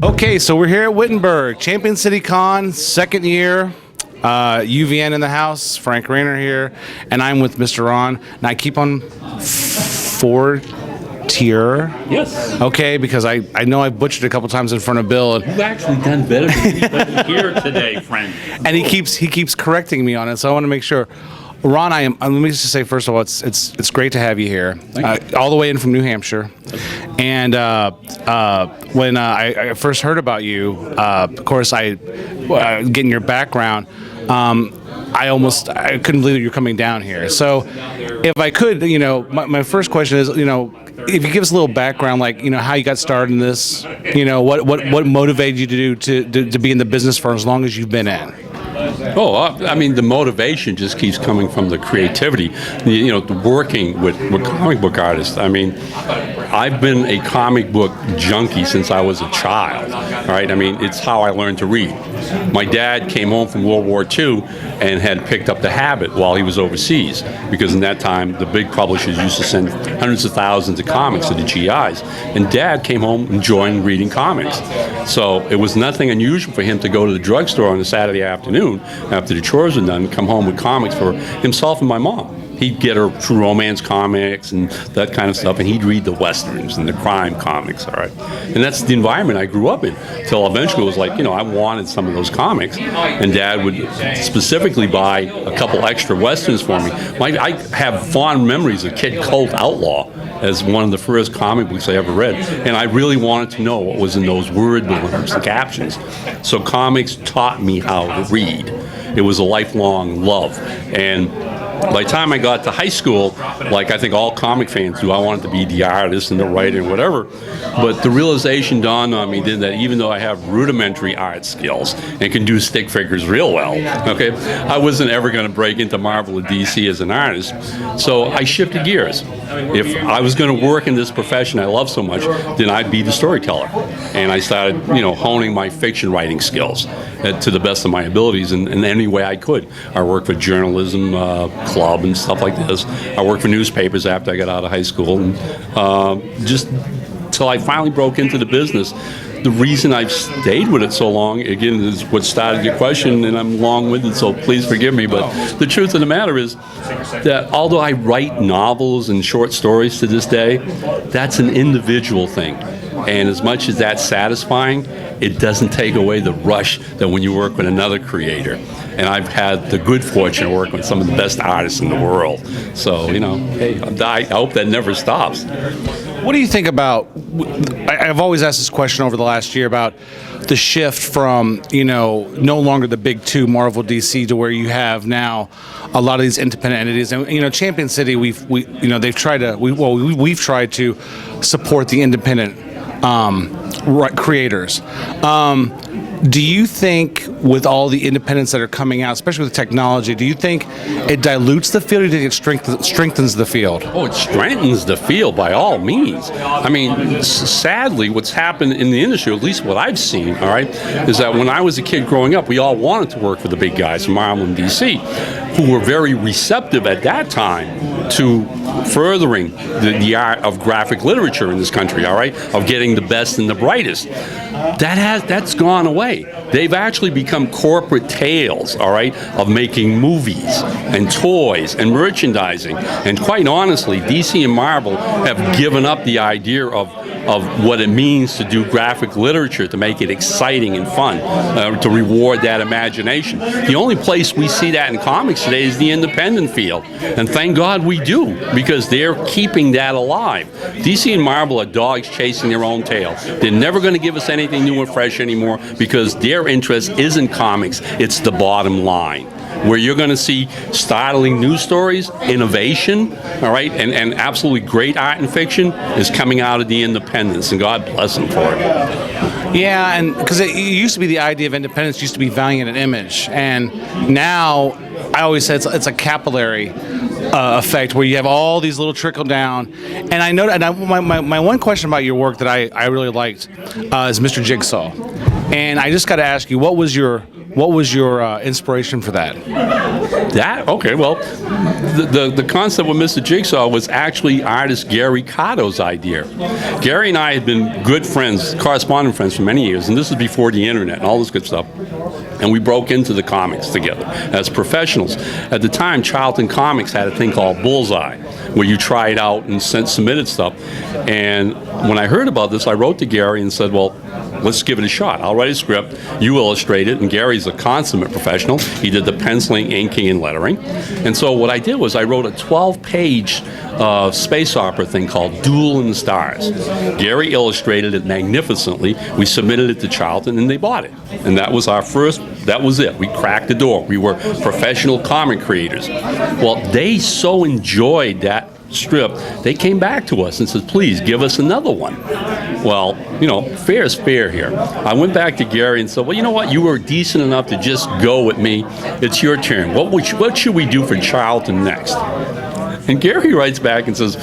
Okay, so we're here at Wittenberg, Champion City Con, second year. UVN in the house, Frank Rayner here, and I'm with Mr. Ron. And I keep on Fortier. Yes. Okay, because I know I butchered a couple times in front of Bill, and You've actually done better than anybody here today, friend. and he keeps correcting me on it. So I want to make sure. Ron, let me just say first of all, it's great to have you here, all the way in from New Hampshire. And when I first heard about you, of course, getting your background, I couldn't believe that you're coming down here. So, if I could, my first question is, if you give us a little background, like how you got started in this, what motivated you to do to be in the business for as long as you've been in. I mean, the motivation just keeps coming from the creativity, the working with comic book artists. I mean, I've been a comic book junkie since I was a child, right? I mean, it's how I learned to read. My dad came home from World War II and had picked up the habit while he was overseas, because in that time, the big publishers used to send hundreds of thousands of comics to the GIs, and Dad came home enjoying reading comics. So it was nothing unusual for him to go to the drugstore on a Saturday afternoon after the chores were done, come home with comics for himself and my mom. He'd get her true romance comics and that kind of stuff, and he'd read the westerns and the crime comics, all right? And that's the environment I grew up in, till eventually it was like, I wanted some of those comics, and Dad would specifically buy a couple extra westerns for me. I have fond memories of Kid Colt Outlaw as one of the first comic books I ever read, and I really wanted to know what was in those word balloons, the captions. So comics taught me how to read. It was a lifelong love, and by the time I got to high school, like I think all comic fans do, I wanted to be the artist and the writer and whatever. But the realization dawned on me then that even though I have rudimentary art skills and can do stick figures real well, okay, I wasn't ever going to break into Marvel or DC as an artist. So I shifted gears. If I was going to work in this profession I love so much, then I'd be the storyteller. And I started, honing my fiction writing skills to the best of my abilities in any way I could. I worked for journalism club and stuff like this. I worked for newspapers after I got out of high school, and just till I finally broke into the business. The reason I've stayed with it so long, again, is what started your question, and I'm long-winded, so please forgive me, but the truth of the matter is that although I write novels and short stories to this day, that's an individual thing. And as much as that's satisfying, it doesn't take away the rush that when you work with another creator. And I've had the good fortune of working with some of the best artists in the world. So, hey, I hope that never stops. What do you think about, I've always asked this question over the last year about the shift from, no longer the big two, Marvel, DC, to where you have now a lot of these independent entities. And, Champion City, we've tried to support the independent creators. Do you think with all the independents that are coming out, especially with technology, do you think it dilutes the field or do you think it strengthens the field? Oh, it strengthens the field by all means. I mean, sadly, what's happened in the industry, at least what I've seen, all right, is that when I was a kid growing up, we all wanted to work for the big guys from Marvel and DC, who were very receptive at that time to furthering the art of graphic literature in this country, all right, of getting the best and the brightest. That's gone away. They've actually become corporate tales, all right, of making movies and toys and merchandising. And quite honestly, DC and Marvel have given up the idea of what it means to do graphic literature, to make it exciting and fun, to reward that imagination. The only place we see that in comics today is the independent field. And thank God we do, because they're keeping that alive. DC and Marvel are dogs chasing their own tail. They're never going to give us anything new and fresh anymore, because their interest isn't comics, it's the bottom line. Where you're going to see startling news stories, innovation, all right, and absolutely great art and fiction is coming out of the independents, and God bless them for it. Yeah, and because it used to be the idea of independence used to be valiant and image, and now I always say it's a capillary effect where you have all these little trickle down. And I know, my one question about your work that I really liked is Mr. Jigsaw. And I just got to ask you, what was your What was your inspiration for that? Okay, well, the concept with Mr. Jigsaw was actually artist Gary Cotto's idea. Gary and I had been good friends, corresponding friends for many years, and this was before the internet and all this good stuff. And we broke into the comics together as professionals. At the time, Charlton Comics had a thing called Bullseye, where you tried out and submitted stuff. And when I heard about this, I wrote to Gary and said, well, let's give it a shot. I'll write a script, you illustrate it, and Gary's a consummate professional. He did the penciling, inking, and lettering. And so what I did was I wrote a 12-page space opera thing called Duel in the Stars. Gary illustrated it magnificently. We submitted it to Charlton, and they bought it. And that was our first, that was it. We cracked the door. We were professional comic creators. Well, they so enjoyed that strip, they came back to us and said, please give us another one. Well, fair is fair here. I went back to Gary and said, well, you know what? You were decent enough to just go with me. It's your turn. What should we do for Charlton next? And Gary writes back and says,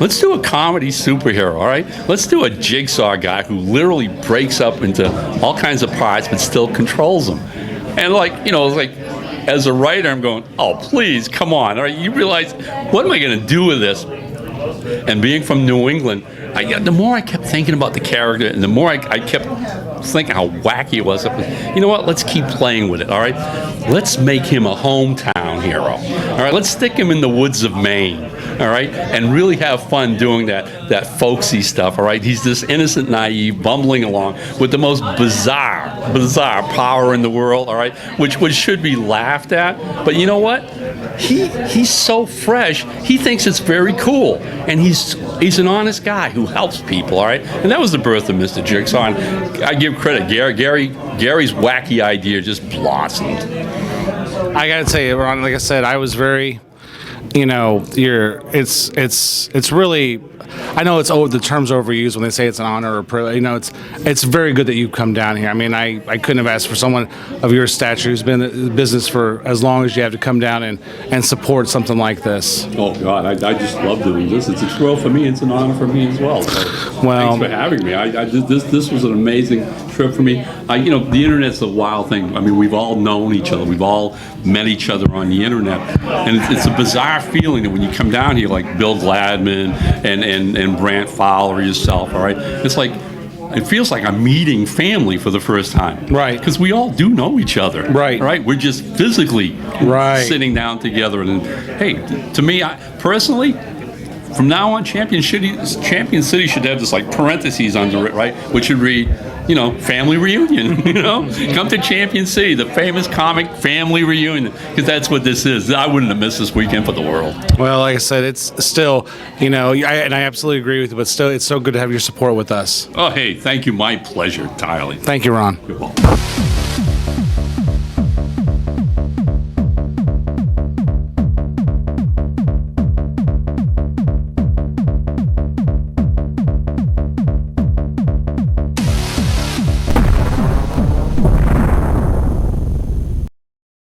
let's do a comedy superhero, all right? Let's do a Jigsaw guy who literally breaks up into all kinds of parts but still controls them. And it's like, as a writer, I'm going, oh, please, come on. All right, you realize, what am I going to do with this? And being from New England, the more I kept thinking about the character and the more I kept thinking how wacky it was, you know what, let's keep playing with it, all right? Let's make him a hometown hero. All right, let's stick him in the woods of Maine, all right, and really have fun doing that folksy stuff, all right? He's this innocent, naive, bumbling along with the most bizarre power in the world, all right, which should be laughed at. But you know what? He's so fresh, he thinks it's very cool, and he's an honest guy who helps people, all right? And that was the birth of Mr. Jigsaw, and I give credit, Gary's wacky idea just blossomed. I gotta tell you, Ron, like I said, I was very, it's really, I know the term's overused when they say it's an honor or privilege. It's very good that you come down here. I mean, I couldn't have asked for someone of your stature who's been in the business for as long as you have to come down and support something like this. Oh God, I just love doing this. It's a thrill for me. It's an honor for me as well. So thanks for having me. This was an amazing trip for me. The internet's a wild thing. I mean, we've all known each other. We've all met each other on the internet, and it's a bizarre feeling that when you come down here, like Bill Gladman and Brant Fowler, yourself, all right? It's like, it feels like I'm meeting family for the first time. Right. Because we all do know each other. Right. Right? We're just physically sitting down together. And hey, to me, personally, from now on, Champion City should have this like parentheses under it, right? Which should read, family reunion, Come to Champion City, the famous comic family reunion, because that's what this is. I wouldn't have missed this weekend for the world. Well, like I said, it's still, and I absolutely agree with you, but still, it's so good to have your support with us. Oh, hey, thank you. My pleasure, entirely. Thank you, Ron. You're welcome.